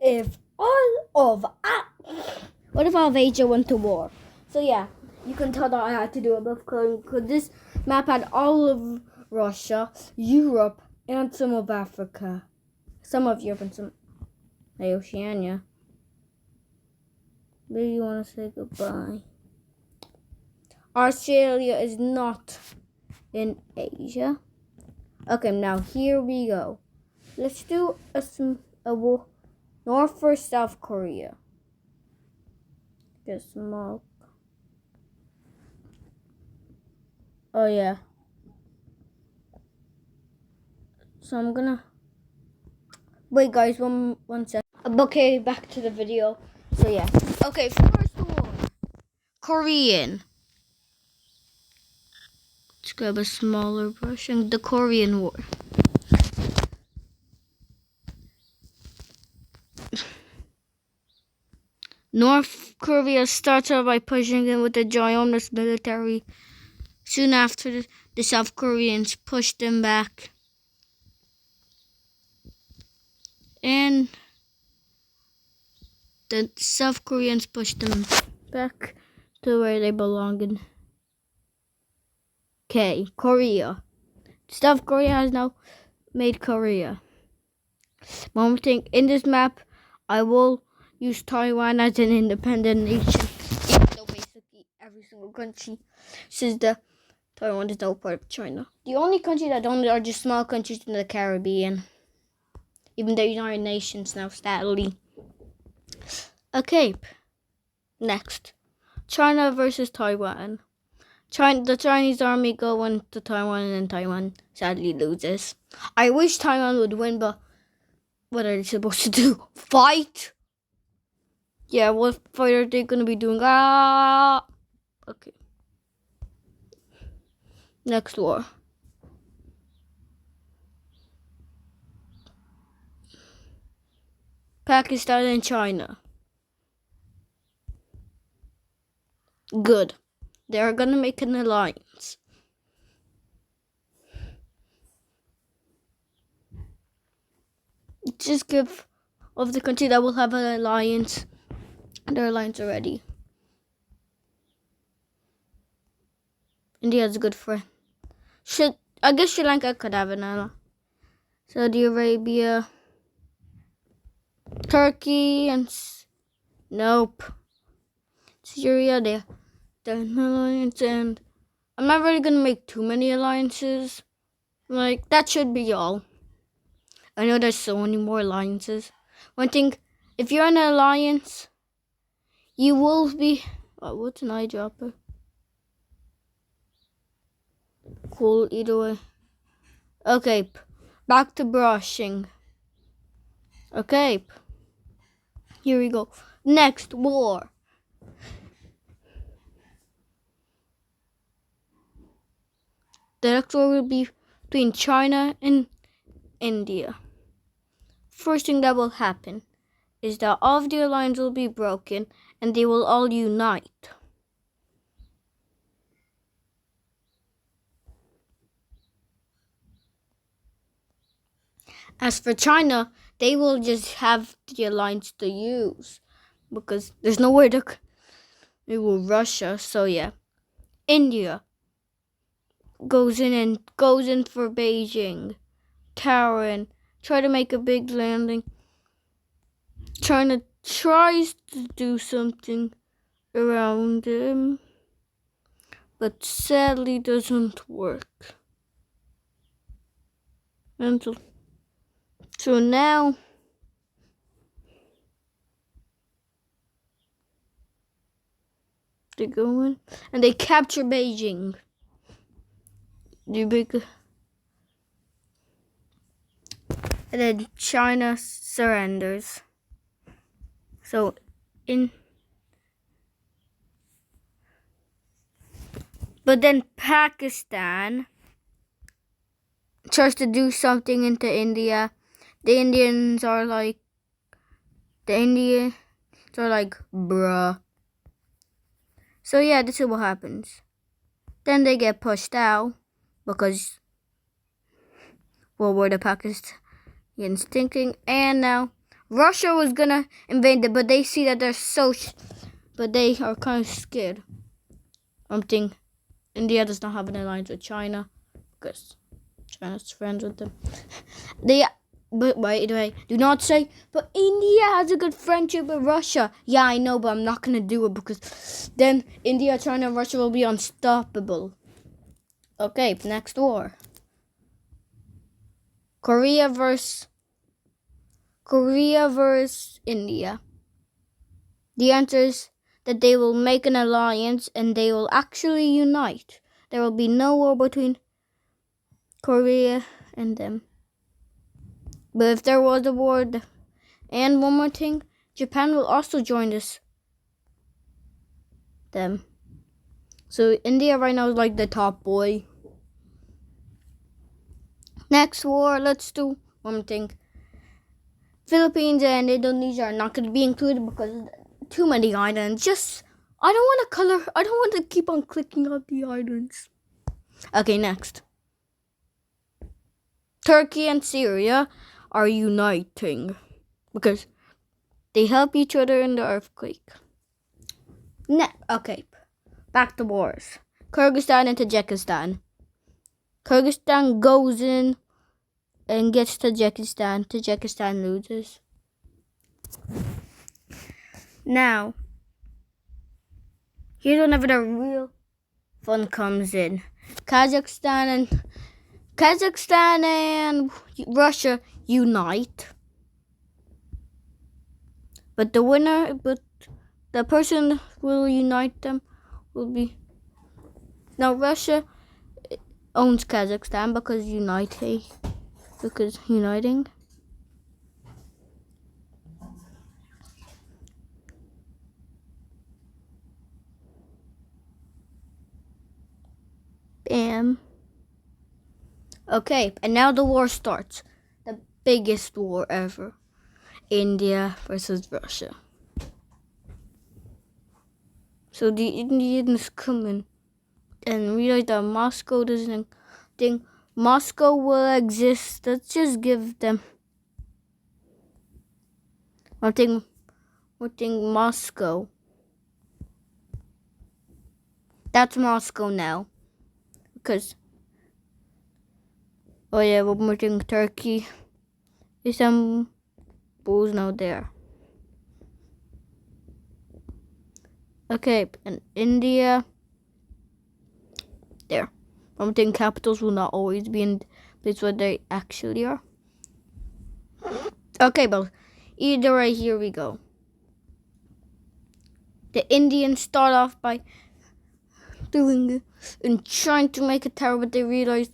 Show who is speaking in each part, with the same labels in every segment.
Speaker 1: if what if all of Asia went to war? So yeah, you can tell that I had to do it because this map had all of Russia, Europe, and some of Africa. Some of Europe and some Oceania. Maybe you want to say goodbye. Australia is not in Asia. Okay, now here we go. Let's do a North or South Korea. Get smoke. Oh yeah. So I'm gonna wait, guys. One sec. Okay, back to the video. So yeah. Okay, first war. Korean. Let's grab a smaller brush and the Korean War. North Korea starts out by pushing in with a ginormous military. Soon after, the South Koreans pushed them back. And the South Koreans pushed them back to where they belong in. Okay, Korea. South Korea has now made Korea. One more thing, in this map, I will use Taiwan as an independent nation, even though basically every single country says that Taiwan is now part of China. The only countries that don't are just small countries in the Caribbean. Even the United Nations now, sadly. Okay, next. China versus Taiwan. The Chinese army go into Taiwan and Taiwan sadly loses. I wish Taiwan would win, but what are they supposed to do? Fight? Yeah, what fight are they gonna be doing? Okay. Next war. Pakistan and China. Good. They're gonna make an alliance. Just give of the country that will have an alliance. Their alliance already. India is a good friend. I guess Sri Lanka could have an ally. Saudi Arabia, Turkey, and nope. Syria, they're an alliance, and I'm not really gonna make too many alliances. Like, that should be all. I know there's so many more alliances. One thing, if you're in an alliance, you will be... Oh, what's an eyedropper? Cool, either way. Okay, back to brushing. Okay, here we go. Next war. The next war will be between China and India. First thing that will happen is that all of their lines will be broken and they will all unite. As for China, they will just have the alliance to use because there's nowhere to go. Russia, so yeah. India goes in for Beijing. Taiwan try to make a big landing. China tries to do something around him, but sadly doesn't work. And so now they go in and they capture Beijing. And then China surrenders. But then Pakistan tries to do something into India. The Indians are like, bruh. So yeah, this is what happens. Then they get pushed out because what were the Pakistanis thinking? And now Russia was gonna invade them, but they see that they're but they are kind of scared. I'm thinking India does not have an alliance with China because China's friends with them. But wait, do not say, but India has a good friendship with Russia. Yeah, I know, but I'm not gonna do it because then India, China, and Russia will be unstoppable. Okay, next war. Korea versus India. The answer is that they will make an alliance and they will actually unite. There will be no war between Korea and them. But if there was a war, and one more thing, Japan will also join them. So India right now is like the top boy. Next war, let's do one thing. Philippines and Indonesia are not going to be included because too many islands. I don't want to keep on clicking on the islands. Okay, next. Turkey and Syria are uniting because they help each other in the earthquake. Okay, back to wars. Kyrgyzstan and Tajikistan. Kyrgyzstan goes in and gets Tajikistan. Tajikistan loses. Now, here's whenever the real fun comes in. Kazakhstan and Russia unite. But the person who will unite them will be... Now, Russia owns Kazakhstan because uniting. Bam. Okay, and now the war starts. The biggest war ever. India versus Russia. So the Indians come in and realize that Moscow doesn't think Moscow will exist. Let's just give them one thing Moscow. That's Moscow now. Because one more thing, Turkey. Istanbul's now there. Okay, and India there. One thing, capitals will not always be in the place where they actually are. Okay, but either way, here we go. The Indians start off by doing it and trying to make a tower, but they realize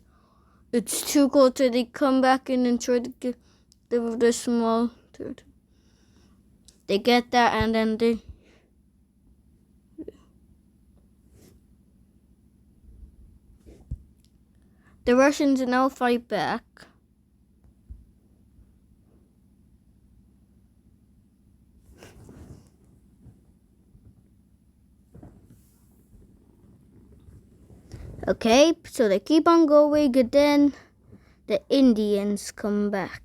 Speaker 1: it's too close, so they come back in and try to get the small turret. They get that, and then the Russians now fight back. Okay, so they keep on going, and then the Indians come back.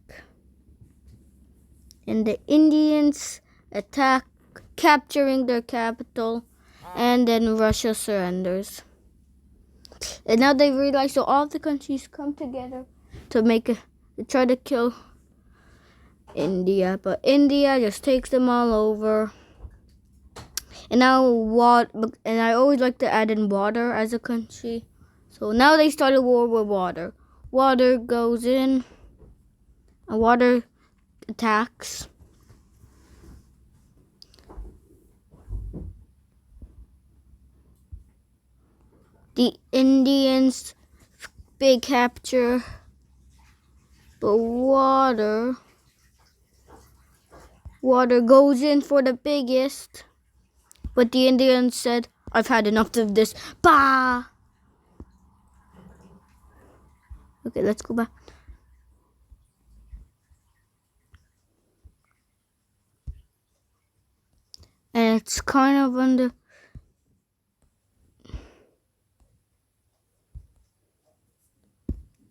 Speaker 1: And the Indians attack, capturing their capital, and then Russia surrenders. And now they realize, so all the countries come together to try to kill India, but India just takes them all over. And now and I always like to add in water as a country. So now they start a war with water. Water goes in, and water attacks. The Indians big capture, but water goes in for the biggest. But the Indians said, I've had enough of this. Bah! Okay, let's go back. And it's kind of under...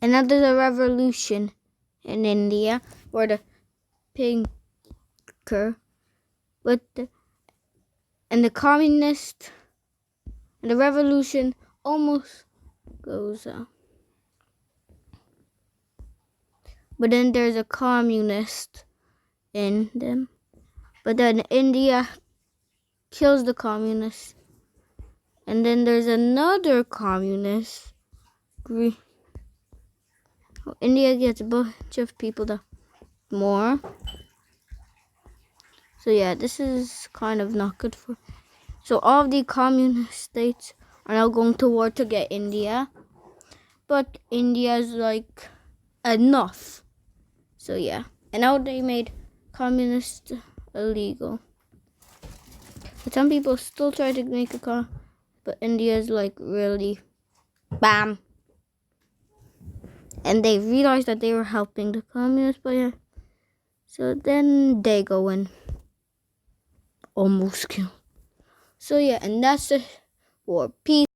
Speaker 1: And now there's a revolution in India where the occur. But and the communist and the revolution almost goes out. But then there's a communist in them. But then India kills the communist. And then there's another communist. India gets a bunch of people that more. So yeah, this is kind of not good for. So all of the communist states are now going to war to get India. But India's like enough. So yeah. And now they made communist illegal. But some people still try to make a but India's like really bam. And they realized that they were helping the communists, but yeah. So then they go and almost kill. So yeah, and that's the war. Peace.